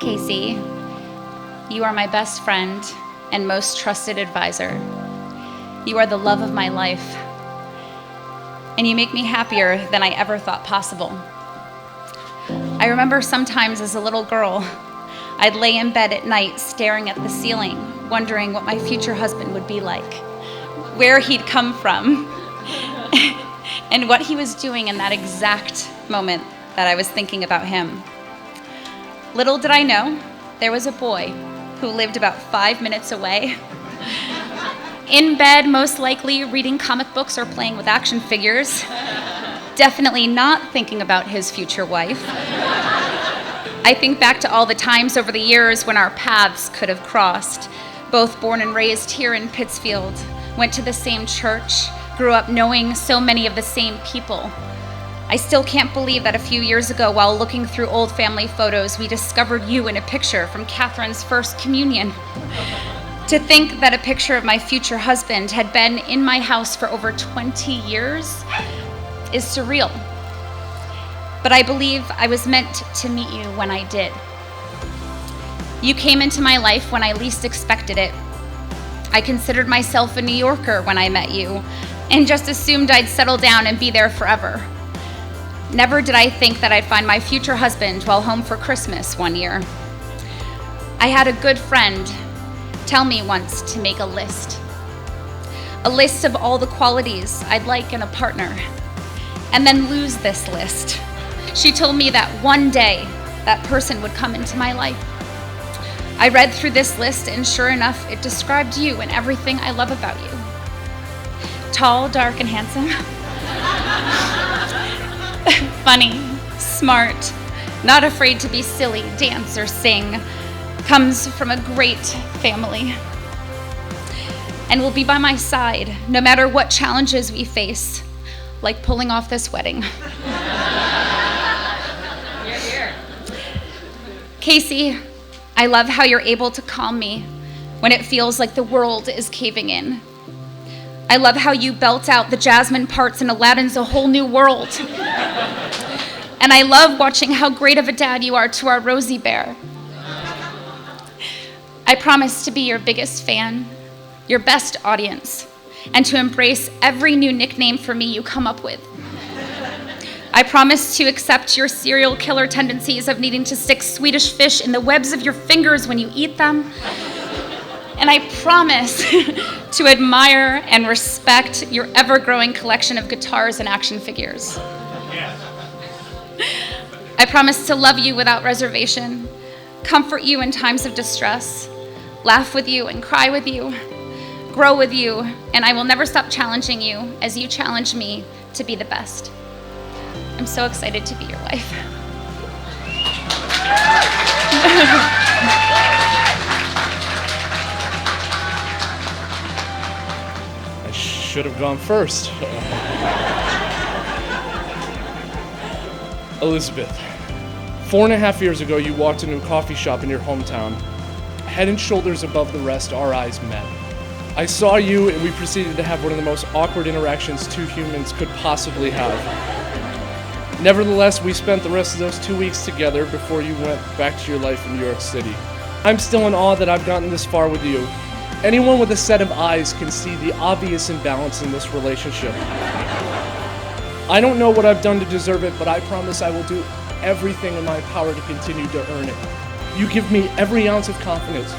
Casey, you are my best friend and most trusted advisor. You are the love of my life, and you make me happier than I ever thought possible. I remember sometimes as a little girl, I'd lay in bed at night staring at the ceiling, wondering what my future husband would be like, where he'd come from, and what he was doing in that exact moment that I was thinking about him. Little did I know, there was a boy who lived about 5 minutes away, in bed, most likely reading comic books or playing with action figures, definitely not thinking about his future wife. I think back to all the times over the years when our paths could have crossed, both born and raised here in Pittsfield, went to the same church, grew up knowing so many of the same people. I still can't believe that a few years ago, while looking through old family photos, we discovered you in a picture from Catherine's first communion. To think that a picture of my future husband had been in my house for over 20 years is surreal. But I believe I was meant to meet you when I did. You came into my life when I least expected it. I considered myself a New Yorker when I met you, and just assumed I'd settle down and be there forever. Never did I think that I'd find my future husband while home for Christmas one year. I had a good friend tell me once to make a list of all the qualities I'd like in a partner, and then lose this list. She told me that one day that person would come into my life. I read through this list, and sure enough, it described you and everything I love about you. Tall, dark, and handsome. Funny, smart, not afraid to be silly, dance, or sing. Comes from a great family. And will be by my side no matter what challenges we face, like pulling off this wedding. Here, here. Casey, I love how you're able to calm me when it feels like the world is caving in. I love how you belt out the Jasmine parts in Aladdin's A Whole New World. And I love watching how great of a dad you are to our Rosie Bear. I promise to be your biggest fan, your best audience, and to embrace every new nickname for me you come up with. I promise to accept your serial killer tendencies of needing to stick Swedish fish in the webs of your fingers when you eat them. And I promise to admire and respect your ever-growing collection of guitars and action figures. I promise to love you without reservation, comfort you in times of distress, laugh with you and cry with you, grow with you, and I will never stop challenging you as you challenge me to be the best. I'm so excited to be your wife. I should have gone first. Elizabeth, 4.5 years ago, you walked into a coffee shop in your hometown. Head and shoulders above the rest, our eyes met. I saw you, and we proceeded to have one of the most awkward interactions two humans could possibly have. Nevertheless, we spent the rest of those 2 weeks together before you went back to your life in New York City. I'm still in awe that I've gotten this far with you. Anyone with a set of eyes can see the obvious imbalance in this relationship. I don't know what I've done to deserve it, but I promise I will do everything in my power to continue to earn it. You give me every ounce of confidence,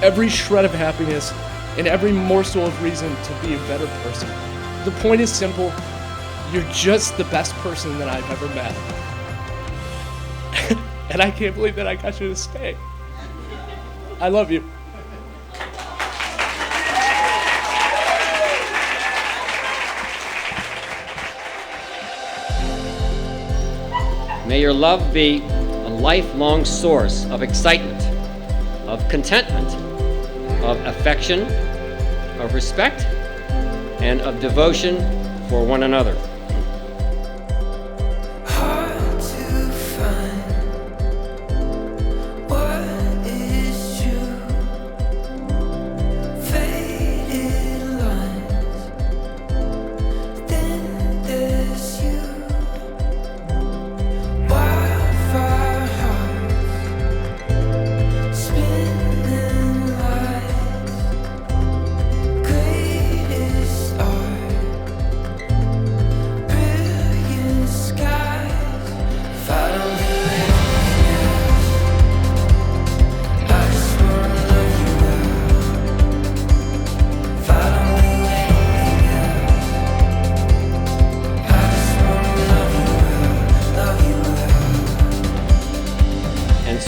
every shred of happiness, and every morsel of reason to be a better person. The point is simple. You're just the best person that I've ever met. And I can't believe that I got you to stay. I love you. May your love be a lifelong source of excitement, of contentment, of affection, of respect, and of devotion for one another. Hard to find what is true. Faded lines, then there's you. Wildfire hearts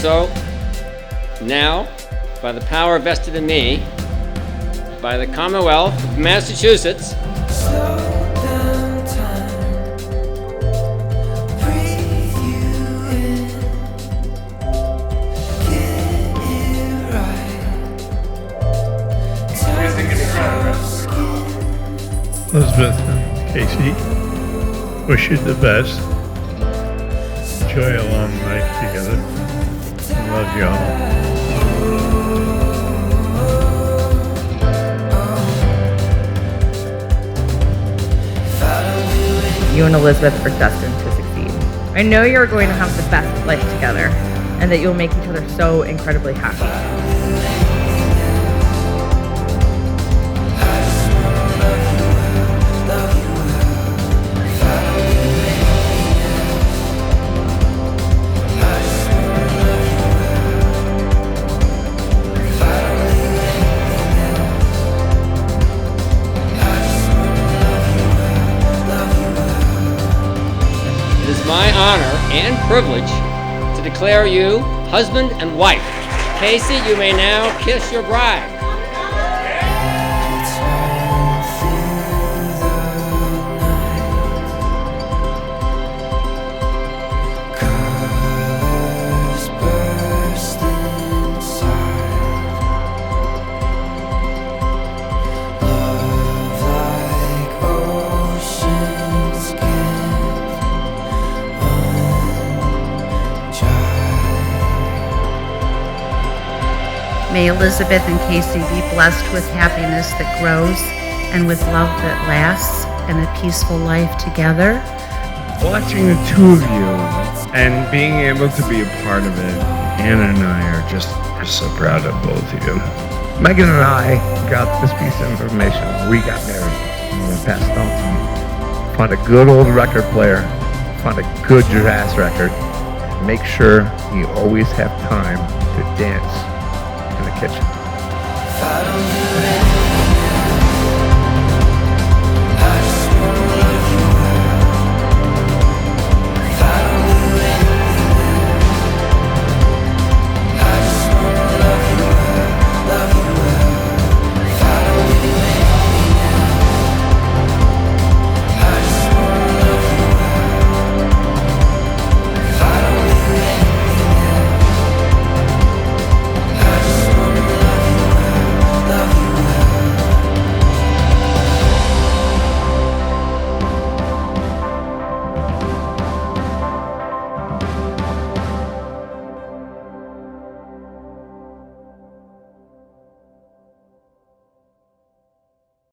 so, now, by the power vested in me, by the Commonwealth of Massachusetts, Slow down time. Breathe you in. Get it right. Turn your skin. Elizabeth and Casey, wish you the best. Enjoy a long night together. I love you all. You and Elizabeth are destined to succeed. I know you're going to have the best life together and that you'll make each other so incredibly happy. it is my honor and privilege to declare you husband and wife. Casey, you may now kiss your bride. Colors burst inside. Love like oceans get May Elizabeth and Casey be blessed with happiness that grows and with love that lasts and a peaceful life together. Watching the two of you and being able to be a part of it, Anna and I are just so proud of both of you. Megan and I got this piece of information when we got married in the past month. Found a good old record player, found a good jazz record. Make sure you always have time to dance in the kitchen.